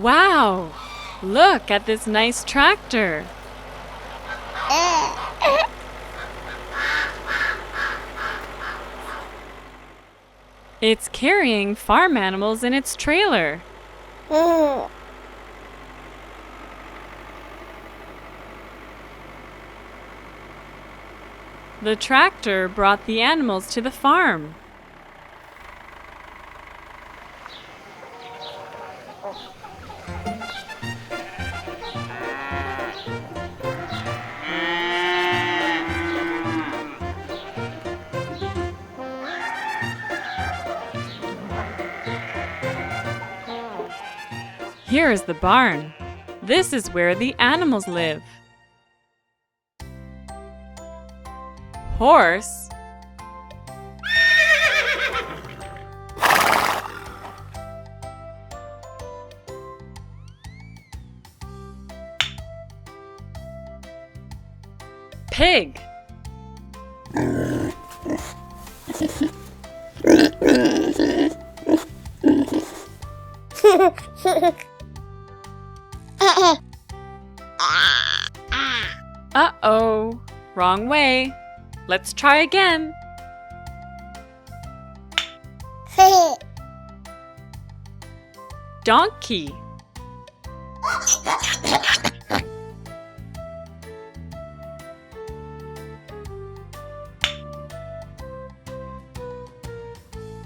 Wow! Look at this nice tractor. It's carrying farm animals in its trailer. The tractor brought the animals to the farm. Here is the barn. This is where the animals live. Horse. Pig. Uh-oh, wrong way. Let's try again. Donkey.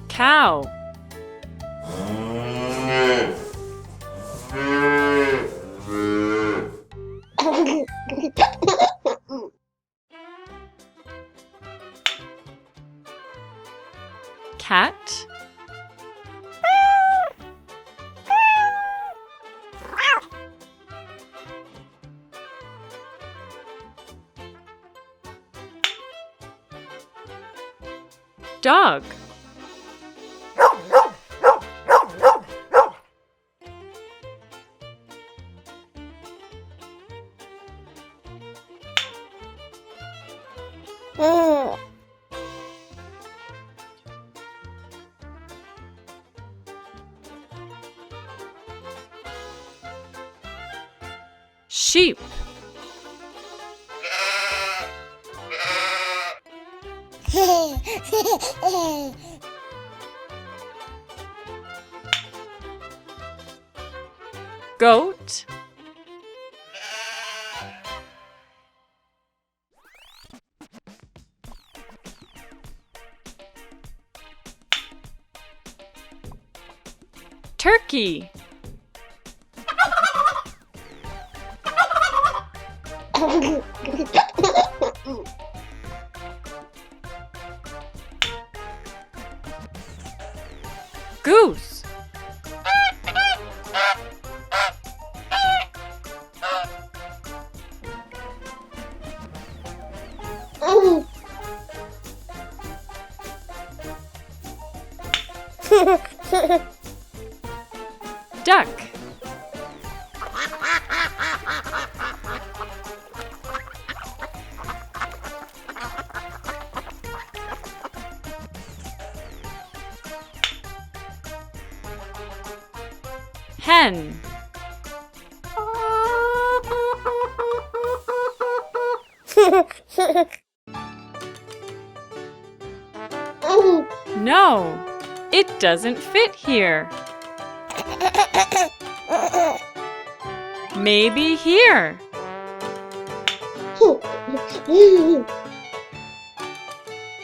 Cow. Cat. Dog. Sheep. Goat. Turkey. Goose. Duck. Hen. No, it doesn't fit here. Maybe here.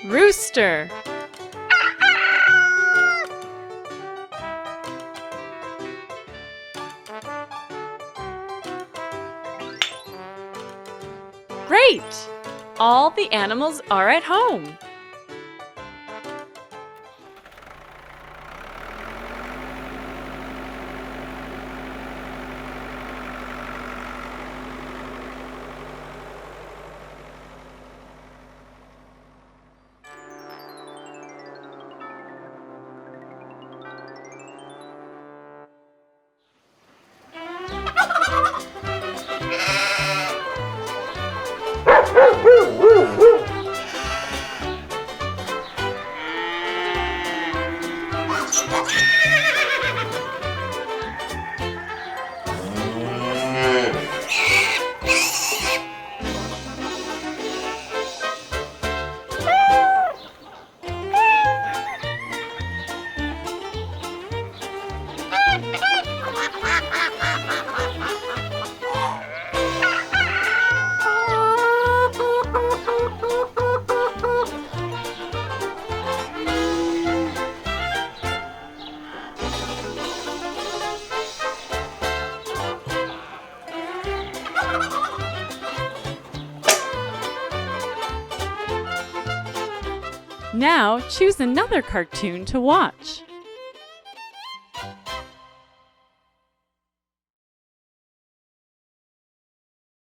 Rooster. Great! All the animals are at home. Now choose another cartoon to watch.